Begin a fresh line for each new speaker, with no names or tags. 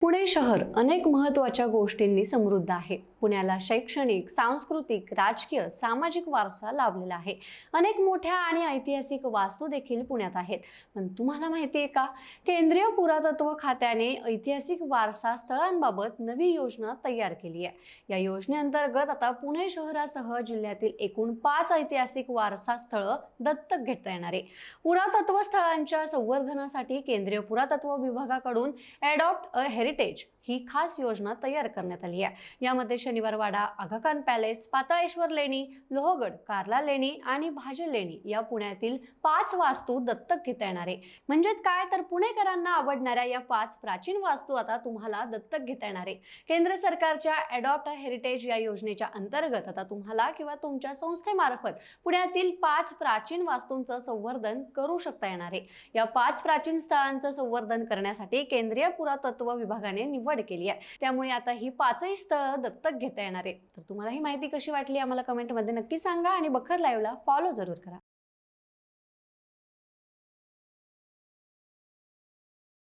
पुणे शहर अनेक महत्त्वाच्या गोष्टींनी समृद्ध आहे। पुण्याला शैक्षणिक, सांस्कृतिक, राजकीय, सामाजिक वारसा लाभलेला आहे। अनेक मोठ्या आणि ऐतिहासिक वास्तू देखील पुण्यात आहेत। पण तुम्हाला माहिती आहे का, केंद्रीय पुरातत्व खात्याने ऐतिहासिक वारसा स्थळांबाबत नवी योजना तयार केली आहे। या योजनेअंतर्गत आता पुणे शहरासह जिल्ह्यातील एकूण 5 ऐतिहासिक वारसा स्थळं दत्तक घेता येणार आहे। पुरातत्व स्थळांच्या संवर्धनासाठी केंद्रीय पुरातत्व विभागाकडून अडॉप्ट अ हेरिटेज ही खास योजना तयार करण्यात आली आहे। यामध्ये शनिवारवाडा, आगा खान पॅलेस, पाताळेश्वर लेणी, लोहगड, कार्ला लेणी आणि भाजे लेणी या पुण्यातील 5 वास्तू दत्तक घेता येणार आहे। म्हणजेच काय तर पुणेकरांना आवडणाऱ्या या 5 प्राचीन वास्तू आता तुम्हाला दत्तक घेता येणार आहे। केंद्र सरकारच्या अडॉप्ट अ हेरिटेज या योजनेच्या अंतर्गत आता तुम्हाला किंवा तुमच्या संस्थेमार्फत पुण्यातील 5 प्राचीन वास्तूंचं संवर्धन करू शकता येणार आहे। या 5 प्राचीन स्थळांचं संवर्धन करण्यासाठी केंद्रीय पुरातत्व विभागाने निवड केली आहे। त्यामुळे आता ही 5ही स्थळं दत्तक घेता येणार आहे। तर तुम्हाला ही माहिती कशी वाटली आम्हाला कमेंटमध्ये नक्की सांगा आणि बखर लाईव्हला फॉलो जरूर करा।